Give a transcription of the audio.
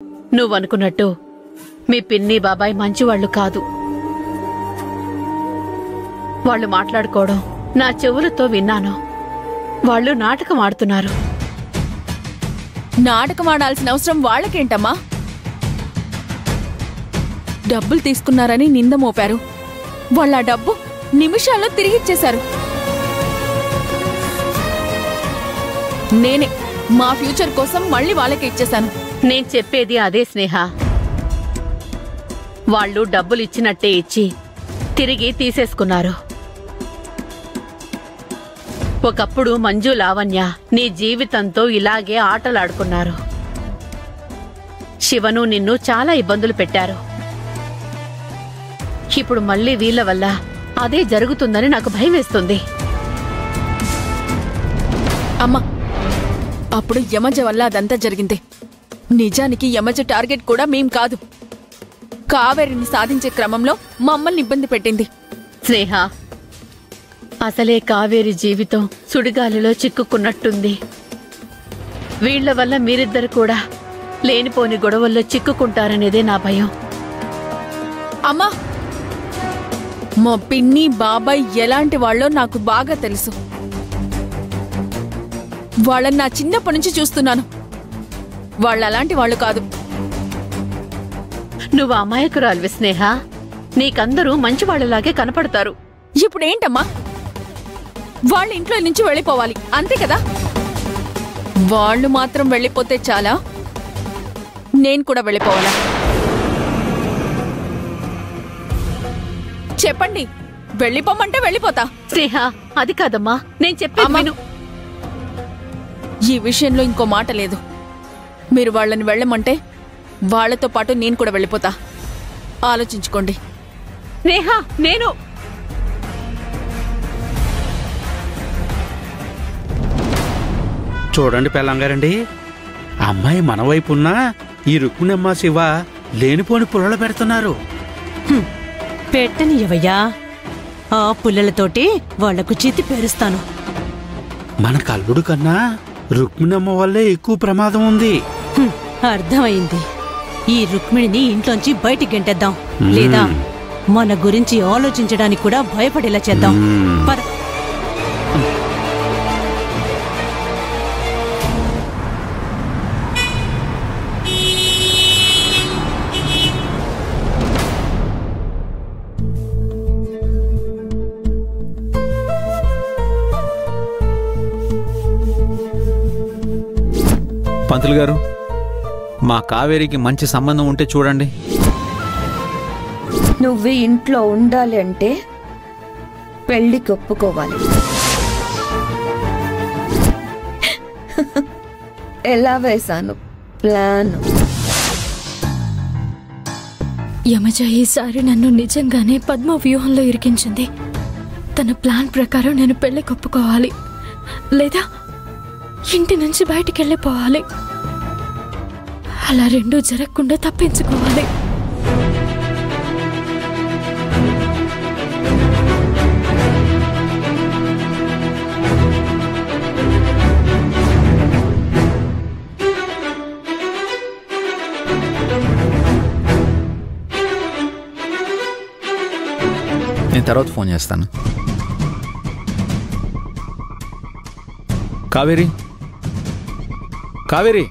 నువ్వనుకున్నట్టు మీ పిన్ని బాబాయ్ మంచివాళ్లు కాదు. వాళ్ళు మాట్లాడుకోవడం నా చెవులతో విన్నాను. వాళ్ళు నాటకం ఆడుతున్నారు. నాటకం ఆడాల్సిన అవసరం వాళ్ళకేంటమ్మా? డబ్బులు తీసుకున్నారని నింద మోపారు. వాళ్ళ డబ్బు నిమిషాల్లో తిరిగిచ్చేశారు. నేనే మా ఫ్యూచర్ కోసం మళ్ళీ వాళ్ళకి ఇచ్చేశాను. నేను చెప్పేది అదే స్నేహ. వాళ్ళు డబ్బులిచ్చినట్టే ఇచ్చి తిరిగి తీసేసుకున్నారు. ఒకప్పుడు మంజు లావణ్య నీ జీవితంతో ఇలాగే ఆటలాడుకున్నారు. శివను నిన్ను చాలా ఇబ్బందులు పెట్టారు. ఇప్పుడు మళ్ళీ వీళ్ల వల్ల అదే జరుగుతుందని నాకు భయమేస్తుంది. అమ్మా, అప్పుడు యమజ వల్ల అదంతా జరిగింది. నిజానికి యమజ టార్గెట్ కూడా మేం కాదు. కావేరిని సాధించే క్రమంలో మమ్మల్ని ఇబ్బంది పెట్టింది. స్నేహ, అసలే కావేరి జీవితం సుడిగాలిలో చిక్కుకున్నట్టుంది. వీళ్ల వల్ల మీరిద్దరు కూడా లేనిపోని గొడవల్లో చిక్కుకుంటారనేదే నా భయం. అమ్మా, మా పిన్ని బాబాయ్ ఎలాంటి వాళ్ళో నాకు బాగా తెలుసు. వాళ్ళని నా చిన్నప్పటి నుంచి చూస్తున్నాను. వాళ్ళలాంటి వాళ్ళు కాదు. నువ్వు అమాయకురాలివి స్నేహ. నీకందరూ మంచివాళ్లలాగే కనపడతారు. ఇప్పుడేంటమ్మా? వాళ్ళ ఇంట్లో నుంచి వెళ్ళిపోవాలి అంతే కదా? వాళ్ళు మాత్రం వెళ్ళిపోతే చాలా, నేను కూడా వెళ్ళిపోవాలా? చెప్పండి, వెళ్ళిపోమంటే వెళ్ళిపోతా. స్నేహ, అది కాదమ్మా, నేను చెప్పేది విను. ఈ విషయంలో ఇంకో మాట లేదు. మీరు వాళ్ళని వెళ్ళమంటే వాళ్లతో పాటు నేను కూడా వెళ్ళిపోతా. ఆలోచించుకోండి. స్నేహ, నేను చూడండి పెళ్ళంగారండి, అమ్మాయి మన వైపున్నా ఈ రుక్మిణమ్మ శివ లేనిపోని పుల్లలు పెడుతున్నారు. పెట్టనియవయ్యా, ఆ పుల్లలతోటి వాళ్లకు చితి పేరుస్తాను. మన కల్లుడు కన్నా రుక్మిణమ్మ వల్లే ఎక్కువ ప్రమాదం ఉంది. అర్థమైంది. ఈ రుక్మిణిని ఇంట్లోంచి బయటికి గెంటేద్దాం, లేదా మన గురించి ఆలోచించడానికి కూడా భయపడేలా చేద్దాం. పద. పంతులు గారు, మా కావేరికి మంచి సంబంధం ఉంటే చూడండి. నువ్వు ఇంట్లో ఉండాలి అంటే పెళ్లికి ఒప్పుకోవాలి. ఎలా వేశాను ప్లాన్? యమజ ఈసారి నన్ను నిజంగానే పద్మ వ్యూహంలో ఇరికించింది. తన ప్లాన్ ప్రకారం నేను పెళ్లికి ఒప్పుకోవాలి, లేదా ఇంటి నుంచి బయటికి వెళ్ళిపోవాలి. అలా రెండూ జరగకుండా తప్పించుకోవాలి. నేను తర్వాత ఫోన్ చేస్తాను. కావేరి, కావేరి,